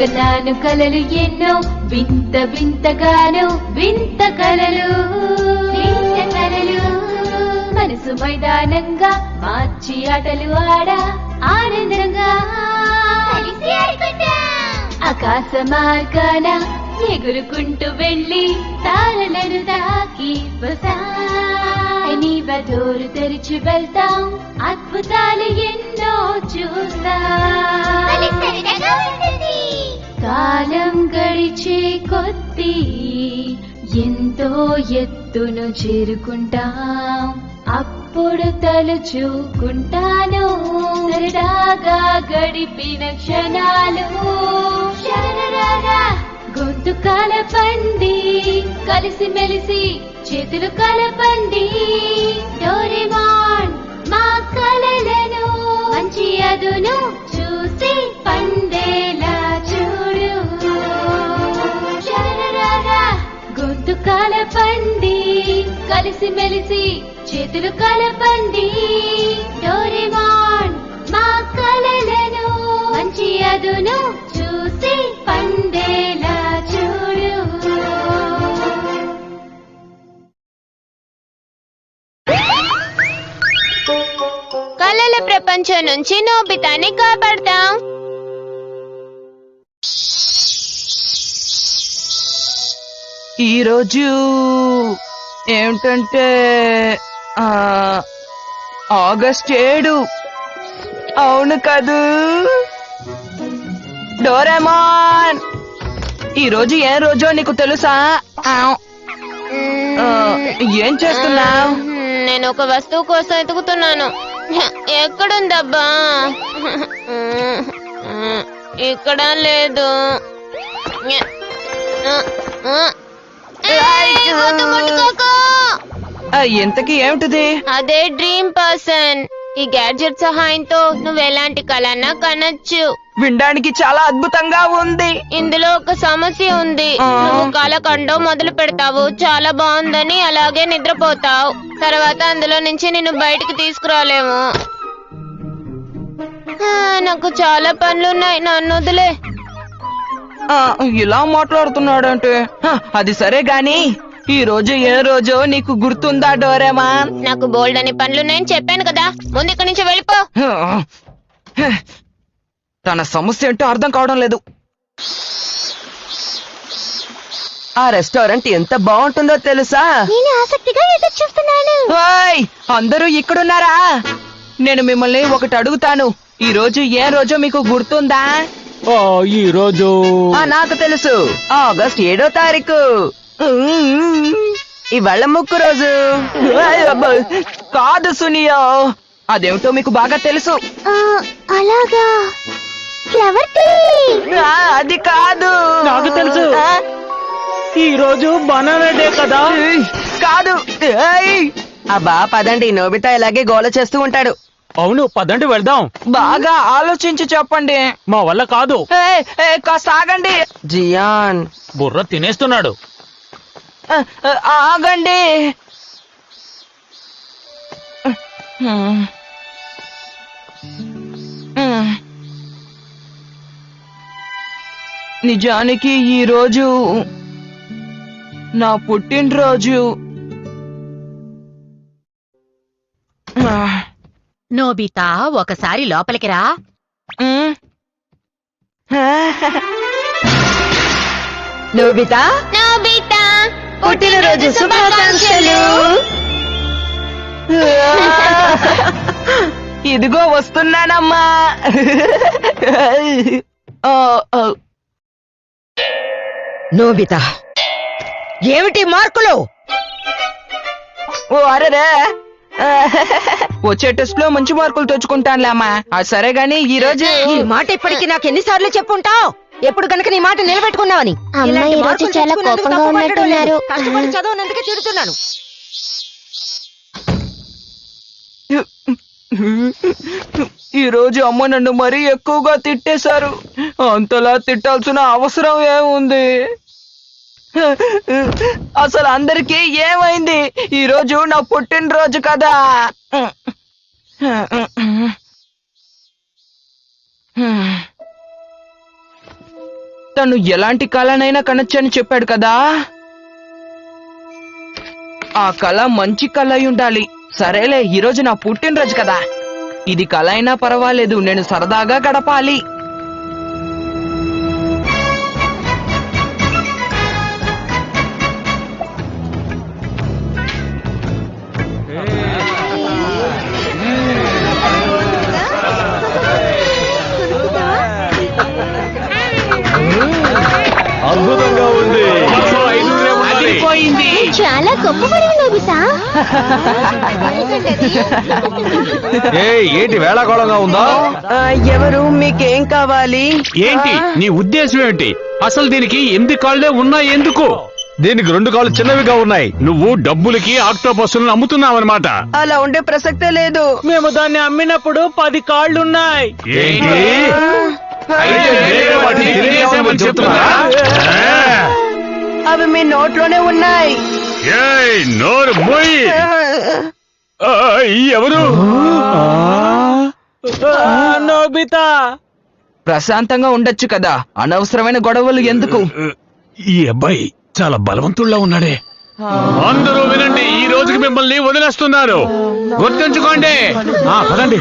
కన్నాను కలలు ఎన్నో వింత వింతగాను వింత కలలు మనసు మైదానంగా మార్చి ఆటలు ఆనందంగా ఆకాశ మార్గాన ఎగురుకుంటూ వెళ్ళి తారలను తాకి నీ బదోరు తెరిచి వెళ్తాం అద్భుతాలు ఎన్నో చూస్తాం కాలం గడిచే కొద్దీ ఎంతో ఎత్తును చేరుకుంటాం అప్పుడు తలుచుకుంటాను సరదాగా గడిపిన క్షణాలు గొంతు కలపండి కలిసి మెలిసి చేతులు కలపండి డోరేమాన్ మా కలలను మంచి అదును చూసి పండేలా చూడు గొంతు కలపండి కలిసి మెలిసి చేతులు కలపండి డోరేమాన్ మా కలలను మంచి అదును చూసి పండేలా చూడు కలల ప్రపంచం నుంచి నోబితాని కాపాడతాం. ఈరోజు ఏమిటంటే ఆగస్ట్ 7. అవును కదూ డోరేమాన్, ఈరోజు ఏ రోజో నీకు తెలుసా? ఏం చేస్తున్నావు? నేను ఒక వస్తువు కోసం ఎతుకుతున్నాను. ఎక్కడుందబ్బా? ఇక్కడ లేదు. ఎంతకీ ఏమిటిది? అదే డ్రీమ్ పర్సన్. ఈ గ్యాడ్జెట్ సహాయంతో నువ్వు ఎలాంటి కలన్నా కనొచ్చు. వినడానికి చాలా అద్భుతంగా ఉంది. ఇందులో ఒక సమస్య ఉంది. నువ్వు కలకండం మొదలు పెడతావు, చాలా బాగుందని అలాగే నిద్రపోతావు. తర్వాత అందులో నుంచి నిన్ను బయటికి తీసుకురాలేము. నాకు చాలా పనులున్నాయి, నన్ను వదిలే. ఇలా మాట్లాడుతున్నాడంటే అది సరే గాని ఈ రోజు ఏ రోజో నీకు గుర్తుందా డోరేమాన్? నాకు బోల్డ్ అని పనులున్నాయని చెప్పాను కదా, ముందు ఇక్కడి నుంచి వెళ్ళిపో. తన సమస్య ఏంటో అర్థం కావడం లేదు. ఆ రెస్టారెంట్ ఎంత బాగుంటుందో తెలుసా? నేను ఆసక్తిగా ఎదురు చూస్తున్నాను. అందరూ ఇక్కడున్నారా? నేను మిమ్మల్ని ఒకటి అడుగుతాను. ఈ రోజు ఏ రోజో మీకు గుర్తుందా? ఈ రోజు నాకు తెలుసు, ఆగస్ట్ 7వ తారీఖు. ఇవాళ ముక్కు రోజు. కాదు సునియో, అదేమిటో మీకు బాగా తెలుసు. అలాగా, అది కాదు. నాకు తెలుసు, ఈ రోజు బనానా డే కదా. కాదు. అబ్బా పదండి, నోబితా ఇలాగే గోల చేస్తూ ఉంటాడు. అవును, పదండి వెళ్దాం. బాగా ఆలోచించి చెప్పండి. మా వల్ల కాదు. కాస్త ఆగండి. జియాన్ బుర్ర తినేస్తున్నాడు. ఆగండి. నిజానికి ఈ రోజు నా పుట్టినరోజు. నోబితా, ఒకసారి లోపలికి రా. నోబితా, నోబితా పుట్టినరోజు శుభాకాంక్షలు. ఇదిగో వస్తున్నానమ్మా. నోబితా, ఏమిటి మార్కులు? అరే, వచ్చే టెస్ట్ లో మంచి మార్కులు తెచ్చుకుంటానులేమ్మా. అది సరే గాని ఈ రోజు ఈ మాట ఇప్పటికి నాకు ఎన్నిసార్లు చెప్పుంటావు? ఎప్పుడు కనుక నీ మాట నిలబెట్టుకున్నావని. చాలా కోపంగా ఉన్నట్టున్నారు. కష్టపడి చదవనందుకే తిడుతున్నాను. ఈ రోజు అమ్మ నన్ను మరీ ఎక్కువగా తిట్టేశారు. అంతలా తిట్టాల్సిన అవసరం ఏముంది? అసలు అందరికీ ఏమైంది? ఈ రోజు నా పుట్టినరోజు కదా. తను ఎలాంటి కళనైనా కనొచ్చని చెప్పాడు కదా. ఆ కళ మంచి కళ అయి ఉండాలి. సరేలే, ఈరోజు నా పుట్టినరోజు కదా, ఇది కళ అయినా పర్వాలేదు, నేను సరదాగా గడపాలి. అద్భుతంగా ఉంది. చాలా గొప్పపడింది నోబితా. ఏంటి వేళాకోళంగా ఉందా? ఎవరు మీకేం కావాలి? ఏంటి నీ ఉద్దేశం ఏంటి? అసలు దీనికి 8 కాళ్ళే ఉన్నాయి ఎందుకు? దీనికి 2 కాళ్ళు చిన్నవిగా ఉన్నాయి. నువ్వు డబ్బులకి ఆక్టోపస్సులను అమ్ముతున్నావన్నమాట. అలా ఉండే ప్రసక్తే లేదు. మేము దాన్ని అమ్మినప్పుడు 10 కాళ్ళున్నాయి. ఏంటి? అయితే వేరే వాటిని తినేసామని చెప్తున్నారా? అవి మీ నోట్లోనే ఉన్నాయి. ఏయ్, నోరు మూయి. ఎవరు? నోబితా, ప్రశాంతంగా ఉండొచ్చు కదా, అనవసరమైన గొడవలు ఎందుకు? ఈ అబ్బాయి చాలా బలవంతుల్లా ఉన్నాడే. అందరూ వినండి, ఈ రోజుకి మిమ్మల్ని వదిలేస్తున్నారు, గుర్తుంచుకోండి. పదండి.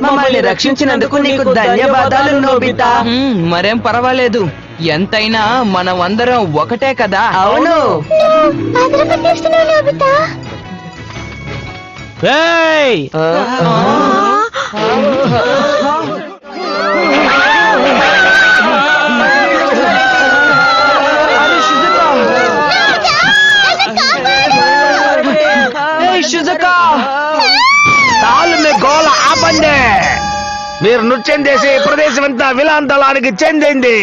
మమ్మల్ని రక్షించినందుకు నీకు ధన్యవాదాలు నోబితా. మరేం పర్వాలేదు, ఎంతైనా మనం అందరం ఒకటే కదా. అవును. ఏయ్! తాళుని గోల ఆపండి. మీరు నృత్యం చేసే ప్రదేశం అంతా విలాంతలానికి చెందింది.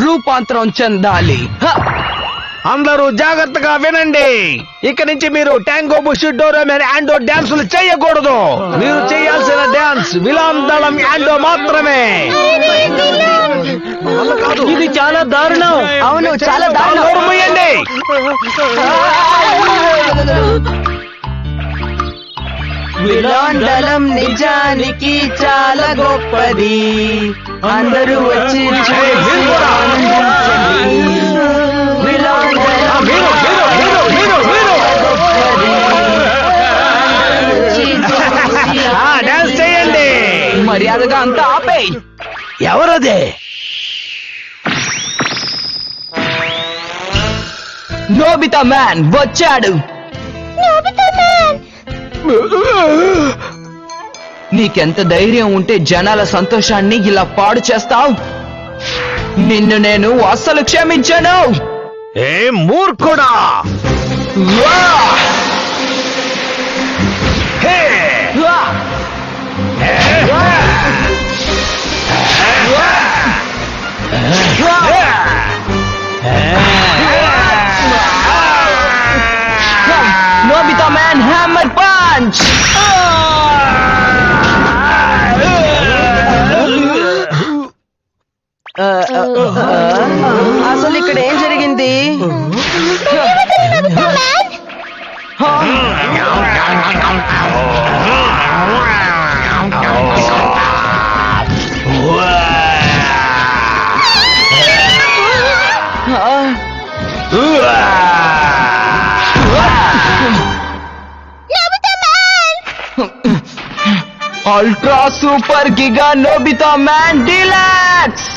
రూపాంతరం చెందాలి. అందరూ జాగ్రత్తగా వినండి. ఇక నుంచి మీరు ట్యాంగో బుషిడోరమెన్ యాండో డాన్సులు చేయకూడదు. మీరు చేయాల్సిన డాన్స్ విలాంతళం యాండో మాత్రమే. ఇది చాలా దారుణం. అవును, చాలా దారుణం. నోరు మూయండి. విలాండలం నిజానికి చాలా గొప్పది. అందరూ వచ్చి చూసి ఆనందించండి. విలాండలం మీరు, మీరు, మీరు, మీరు, మీరు. డాన్స్ చేయండి. మర్యాదగా అంతా ఆపేయ్. ఎవరదే? నోబితా మ్యాన్ వచ్చాడు. నీకెంత ధైర్యం ఉంటే జనాల సంతోషాన్ని ఇలా పాడు చేస్తావు? నిన్ను నేను అస్సలు క్షమించను. ఏ మూర్ఖుడా! వా! హే! వా! వా! వా! Nobita Man Hammer Punch! అసలు ఇక్కడ ఏం జరిగింది? Ultra Super Giga Nobita Man Deluxe!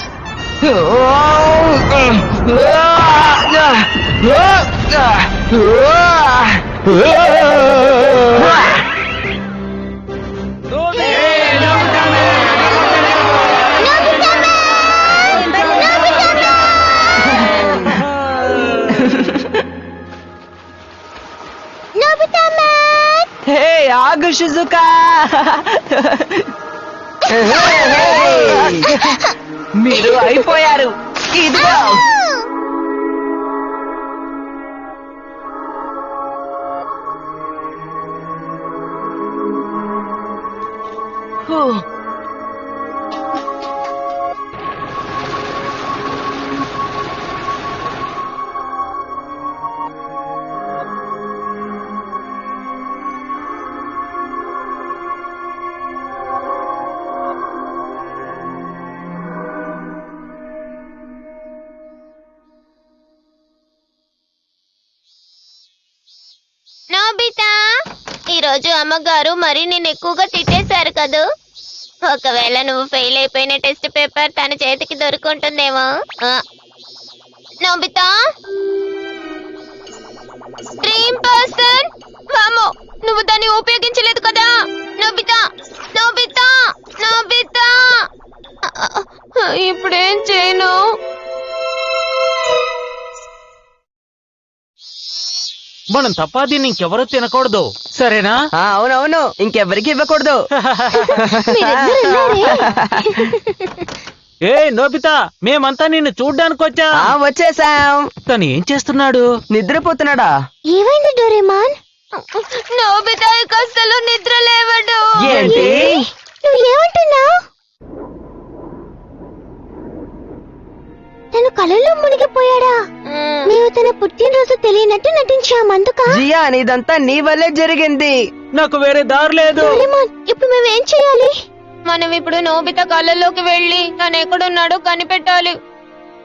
హే ఆగు షిజుకా. మీరు అయిపోయారు. ఇదిగో రోజు అమ్మగారు మరి నేను ఎక్కువగా తిట్టేశారు కదూ. ఒకవేళ నువ్వు ఫెయిల్ అయిపోయిన టెస్ట్ పేపర్ తన చేతికి దొరుకుంటుందేమో. నోబితా, డ్రీమ్ పర్సన్, వామో, నువ్వు దాన్ని ఉపయోగించలేదు కదా. నోబితా, నోబితా, నోబితా, ఇప్పుడేం చేయను? మనం తప్ప దీన్ని ఇంకెవరూ తినకూడదు, సరేనా? అవునవును, ఇంకెవరికి ఇవ్వకూడదు. ఏ నోబితా, మేమంతా నిన్ను చూడ్డానికి వచ్చా. వచ్చేసాం. తను ఏం చేస్తున్నాడు? నిద్రపోతున్నాడా? ఏమైంది డోరేమాన్? నోబితా అసలు నిద్ర లేవడు. ఏంటి? నువ్వు ఏమంటున్నావు? తను కళలో మునిగిపోయాడా? మేము తన పుట్టినరోజు తెలియనట్టు నటించాం, అందుక. జియాన్, ఇదంతా నీ వల్లే జరిగింది. నాకు వేరే దారి లేదు. ఇప్పుడు మేము ఏం చేయాలి? మనం ఇప్పుడు నోబితా కళ్ళలోకి వెళ్ళి తను ఎక్కడున్నాడో కనిపెట్టాలి.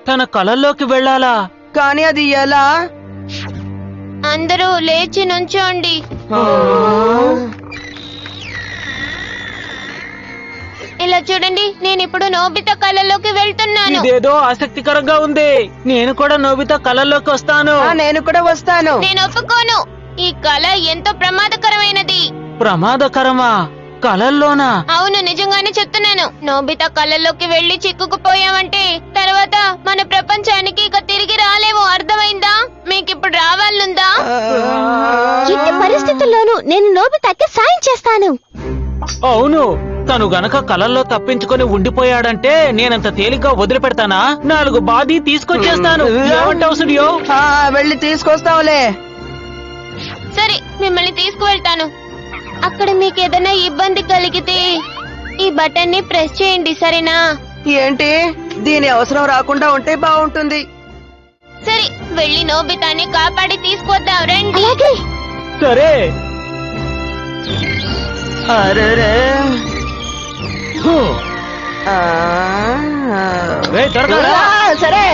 తన కళల్లోకి వెళ్ళాలా? కానీ అది ఎలా? అందరూ లేచి నుంచోండి. ఇలా చూడండి, నేను ఇప్పుడు నోబితా కళ్ళలోకి వెళ్తున్నాను. ఇదేదో ఆసక్తికరంగా ఉంది. నేను కూడా నోబితా కళల్లోకి వస్తాను. నేను కూడా వస్తాను. నేను ఒప్పుకోను. ఈ కళ ఎంతో ప్రమాదకరమైనది. ప్రమాదకరమా? కళల్లోనా? అవును, నిజంగానే చెప్తున్నాను. నోబితా కళ్ళలోకి వెళ్లి చిక్కుకుపోయామంటే తర్వాత మన ప్రపంచానికి ఇక తిరిగి రాలేము. అర్థమైందా? మీకిప్పుడు రావాలనుందా? ఎట్టి పరిస్థితుల్లోనూ నేను నోబితాకి సాయం చేస్తాను. అవును, తను గనక కళల్లో తప్పించుకొని ఉండిపోయాడంటే నేనంత తేలిగ్గా వదిలిపెడతానా? 4 బాదీ తీసుకొచ్చేస్తాను. ఏమంటావు స్టూడియో? వెళ్ళి తీసుకొస్తావులే. సరే, మిమ్మల్ని తీసుకువెళ్తాను. అక్కడ మీకు ఏదైనా ఇబ్బంది కలిగితే ఈ బటన్ ని ప్రెస్ చేయండి, సరేనా? ఏంటి? దీని అవసరం రాకుండా ఉంటే బాగుంటుంది. సరే, వెళ్ళి నోబితాని కాపాడి తీసుకొద్దాం, రండి. సరే. అరెరే. త్వరగా. సరే.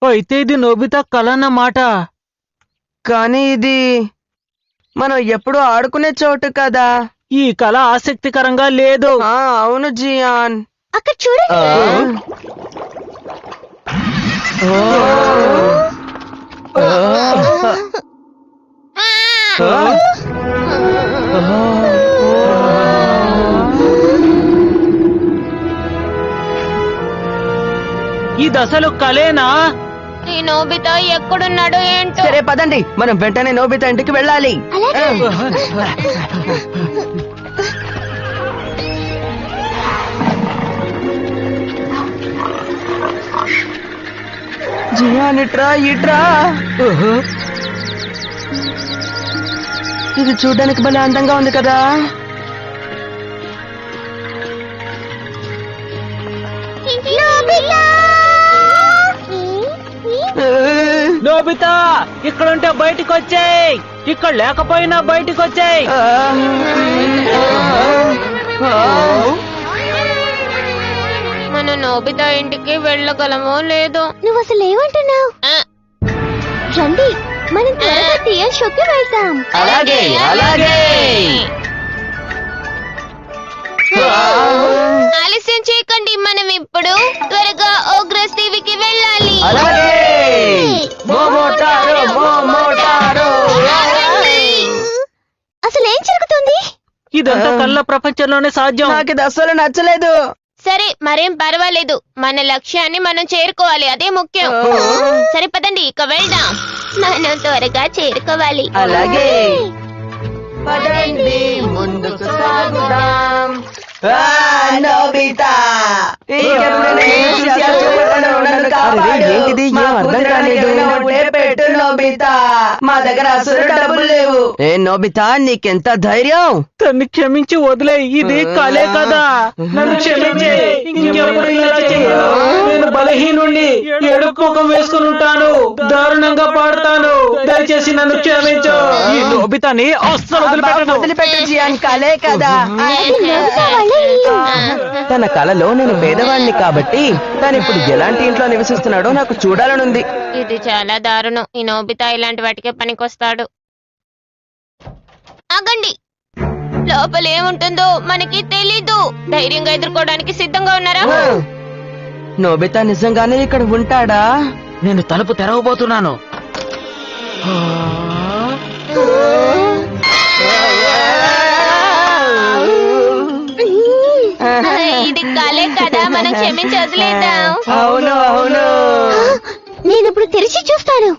అయితే ఇది నోబితా కళ అన్నమాట. కానీ ఇది మనం ఎప్పుడు ఆడుకునే చోటు కదా. ఈ కళ ఆసక్తికరంగా లేదు. అవును జియాన్. అక్కడ చూడండి. ఇది అసలు కళేనా? ఈ నోబితా ఎక్కడున్నాడో ఏంటో. సరే పదండి, మనం వెంటనే నోబితా ఇంటికి వెళ్ళాలి. జియాన్, ఇట్రా ఇట్రా. ఇది చూడడానికి భలే అందంగా ఉంది కదా. నోబితా, ఇక్కడుంటే బయటికి వచ్చేయ్. ఇక్కడ లేకపోయినా బయటికి వచ్చేయ్. మనం నోబితా ఇంటికి వెళ్ళగలమో లేదో. నువ్వు అసలు ఏమంటున్నావు? రండి, మనం త్వరగా థియేటర్ షోకి వెళ్తాం. అలాగే అలాగే. ఆలస్యం చేయకండి, మనం ఇప్పుడు త్వరగా ఓగ్రస్ టీవీకి వెళ్ళాలి. అసలు ఏం జరుగుతుంది? ఇదంతా కళ్ళ ప్రపంచంలోనే సాధ్యం. నాకు ఇది అస్సలు నచ్చలేదు. సరే, మరేం పర్వాలేదు. మన లక్ష్యాన్ని మనం చేరుకోవాలి, అదే ముఖ్యం. సరే పదండి, ఇక వెళ్దాం. మనం త్వరగా చేరుకోవాలి. అలాగే పదండి, ముందుకు సాగుదాం. నోబితా, ఏంటిది? ఏం అర్థం కాలేదు. పెట్టు నోబితా, మా దగ్గర అసలు డబ్బులు లేవు. ఏ నోబితా, నీకెంత ధైర్యం? తన్ని క్షమించి వదిలే. ఇది కలే కదా. నన్ను క్షమించే. ఇంకెప్పుడు ఇలా చేయను. నేను బలహీనుణ్ణి, ఏడుపు ముఖం వేసుకుని ఉంటాను, దారుణంగా పాడతాను. దయచేసి నన్ను క్షమించు. ఈ నోబితాని అస్సలు వదిలిపెట్టను. వదిలిపెట్టు జియాన్, కలే కదా. తన కలలో నేను పేదవాణ్ణి కాబట్టి తను ఇప్పుడు ఎలాంటి ఇంట్లో నివసిస్తున్నాడో నాకు చూడాలనుంది. ఇది చాలా దారుణం. ఈ నోబితా ఇలాంటి వాటికే పనికొస్తాడు. ఆగండి, లోపల ఏముంటుందో మనకి తెలీదు. ధైర్యంగా ఎదుర్కోవడానికి సిద్ధంగా ఉన్నారా? నోబితా నిజంగానే ఇక్కడ ఉంటాడా? నేను తలుపు తెరవబోతున్నాను. ఇది కలే కదా, మనం క్షమించి వదిలేద్దాం. అవును అవును. నేను ఇప్పుడు తెరిచి చూస్తాను.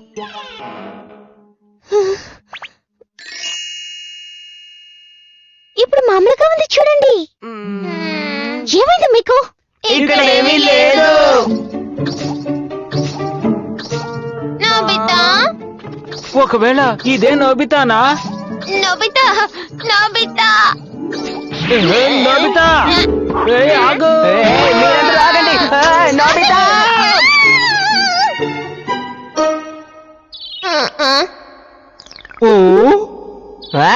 ఇప్పుడు మామూలుగా ఉంది చూడండి. ఏమైంది మీకు? ఇక్కడ ఏమీ లేదు. నోబితా, ఒకవేళ ఇదే నోబితానా? Nobita, Nobita. నోబితా, ఆగు. మీరందరూ ఆగండి. నోబితా! ఆ?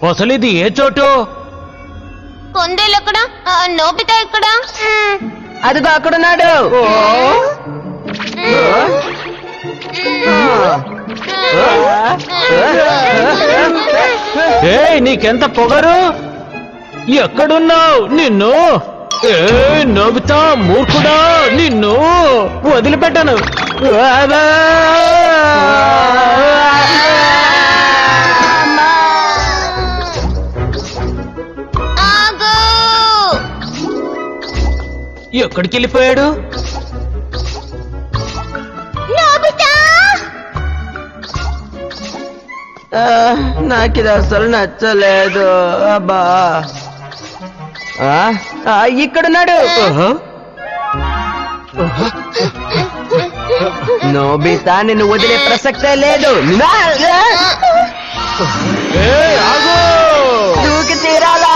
అసలు ఇది ఏ చోటు? కొందేలు ఎక్కడ? నోబితా ఎక్కడ? అదిగో అక్కడున్నాడు. నీకెంత పొగరు? ఎక్కడున్నావు? నిన్ను నోబితా మూర్ఖుడా, నిన్ను వదిలిపెట్టను. ఎక్కడికి వెళ్ళిపోయాడు? నాకిది అసలు నచ్చలేదు. అబ్బా, ఇక్కడున్నాడు. నోబితా, నిన్ను వదిలే ప్రసక్తే లేదు. దూకి తీరాలా?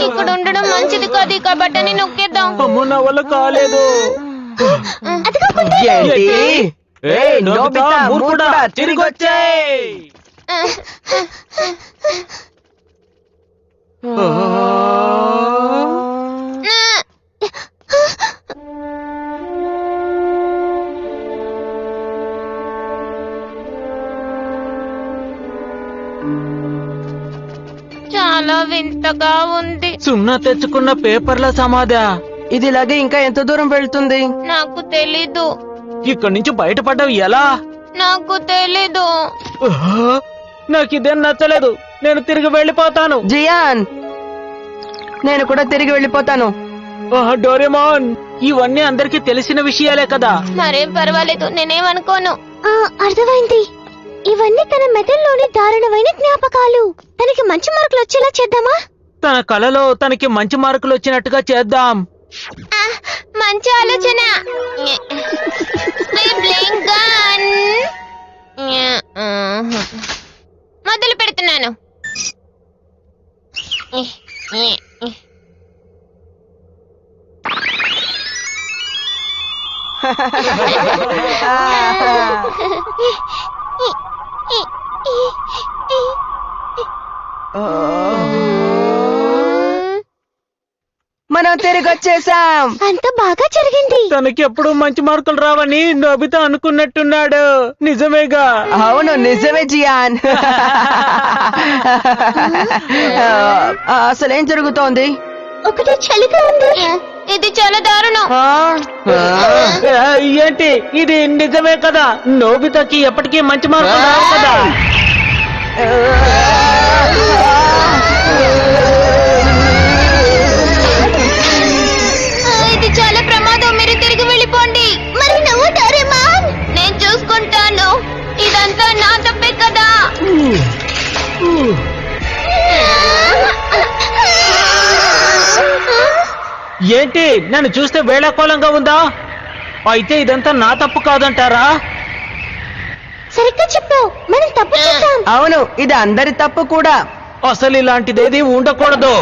ఇక్కడ ఉండడం మంచిది కాదు. కాబట్టి నొక్కేద్దాం. నా వల్ల కాలేదు. ఏంటి? నోబితా మూర్ఖుడా, తిరిగి వచ్చేయ్. చాలా వింతగా ఉంది. సున్నా తెచ్చుకున్న పేపర్ల సమాధా. ఇది ఇలాగే ఇంకా ఎంత దూరం వెళ్తుంది? నాకు తెలీదు. ఇక్కడి నుంచి బయటపడ్డావు ఎలా? నాకు తెలీదు. నాకు ఇదేం నచ్చలేదు. నేను తిరిగి వెళ్ళిపోతాను. జియాన్, నేను కూడా తిరిగి వెళ్ళిపోతాను. డోరేమోన్, ఇవన్నీ అందరికీ తెలిసిన విషయాలే కదా. మరేం పర్వాలేదు, నేనేమనుకోను. అర్థమైంది. ఇవన్నీ తన మెదడులోని దారుణమైన జ్ఞాపకాలు. తనకి మంచి మార్కులు వచ్చేలా చేద్దామా? తన కలలో తనకి మంచి మార్కులు వచ్చినట్టుగా చేద్దాం. మంచి ఆలోచన. మొదలు పెడుతున్నాను. మనం తిరిగి వచ్చేసాం. అంత బాగా జరిగింది. తనకి ఎప్పుడు మంచి మార్కులు రావని నోబితా అనుకున్నట్టున్నాడు. నిజమేగా? అవును, నిజమే జియాన్. అసలేం జరుగుతోంది? ఒకటి చలిగా ఉంది. ఇది చాలా దారుణం. ఏంటి ఇది? నిజమే కదా? నోబితాకి ఎప్పటికీ మంచి మార్కులు రావు కదా? ఇది చాలా ప్రమాదం. మీరు తిరిగి వెళ్ళిపోండి. మరి నువ్వు డోరేమాన్? నేను చూసుకుంటాను. ఇదంతా నా తప్పే కదా. ఏంటి, నన్ను చూస్తే వేళాకోళంగా ఉందా? అయితే ఇదంతా నా తప్పు కాదంటారా? సరిగ్గా చెప్పావు. మనం తప్పు చేద్దాం. అవును, ఇది అందరి తప్పు కూడా. అసలు ఇలాంటిదేది ఉండకూడదు.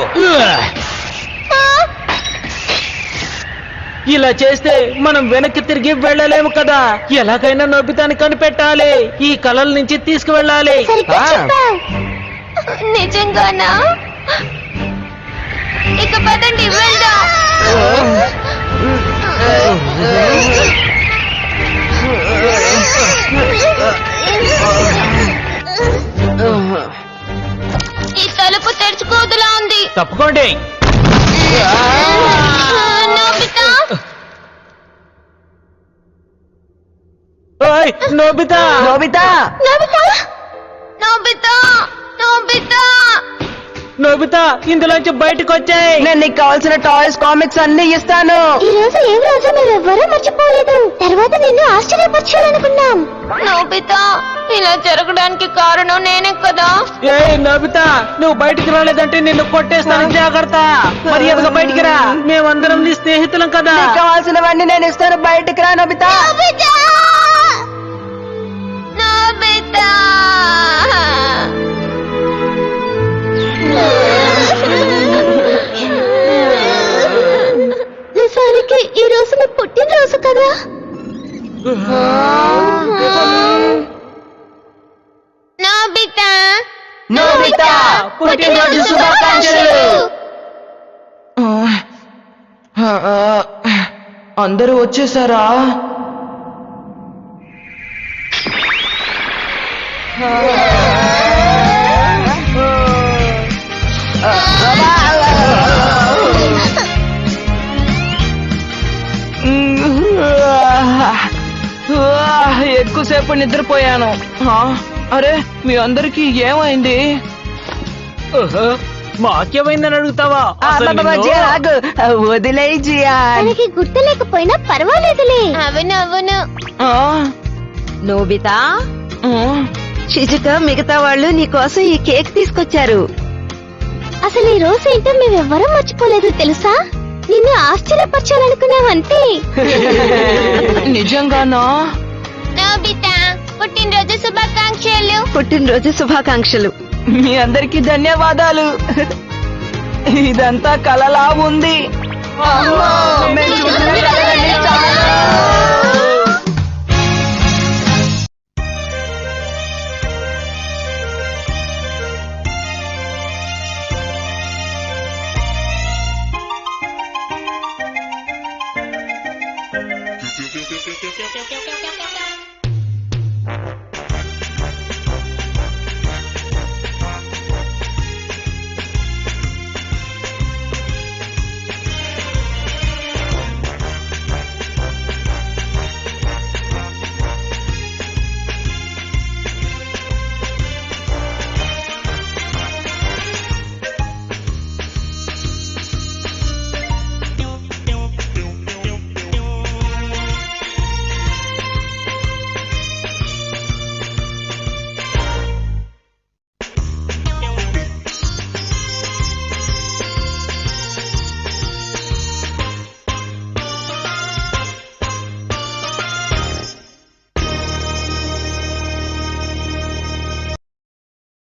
ఇలా చేస్తే మనం వెనక్కి తిరిగి వెళ్ళలేము కదా. ఎలాగైనా నోబితాని కనిపెట్టాలి, ఈ కలల నుంచి తీసుకువెళ్ళాలి. సరిగ్గా చెప్పావ్. నిజంగానా? ఇక పదండి వెళ్దాం. ఈ తలుపు తెరుచుకోదులా ఉంది. తప్పుకోండి. నోబితా, ఓయ్ Nobita, Nobita Nobita, Nobita, Nobita. Nobita ఇందులోంచి బయటకు వచ్చాయి. నేను నీకు కావాల్సిన టాయ్స్ కామిక్స్ అన్ని ఇస్తాను. ఈ రోజు ఏం రోజు మీరెవ్వరూ మర్చిపోలేదు. తర్వాత నిన్ను ఆశ్చర్యపరచాలనుకున్నాం. నోబితా, ఇలా జరగడానికి కారణం నేనే కదా. ఏ నోబితా, నువ్వు బయటికి రాలేదంటే నిన్ను కొట్టేస్తాను, జాగ్రత్త. మర్యాదగా బయటికి రా, మేమందరం నీ స్నేహితులం కదా. నీకు కావాల్సినవన్నీ నేను ఇస్తాను. బయటికి రా నోబితా. Nobita, Nobita. నిజానికి ఈ రోజు మీ పుట్టినరోజు కదా. నోబితా, నోబితా పుట్టినరోజు శుభాకాంక్షలు. అందరూ వచ్చేసారా? ఎక్కువసేపు నిద్రపోయాను. అరే మీ అందరికి ఏమైంది? మాకేమైందని అడుగుతావా? అసలు నిన్ను- వదిలేయి జియాన్. తనకి గుర్తు లేకపోయినా పర్వాలేదులే. అవును అవును. ఆ, నోబితా, ఆ, షిజుక మిగతా వాళ్ళు నీకోసం ఈ కేక్ తీసుకొచ్చారు. అసలు ఈ రోజు ఏంటో మేమెవ్వరూ మర్చిపోలేదు తెలుసా. నిన్ను ఆశ్చర్యపరచాలనుకున్నామంతే. నిజంగానా? నోబితా, పుట్టినరోజు శుభాకాంక్షలు. పుట్టినరోజు శుభాకాంక్షలు. మీ అందరికి ధన్యవాదాలు. ఇదంతా కలలా ఉంది. మేము చూసిన కలలన్నీ చాలా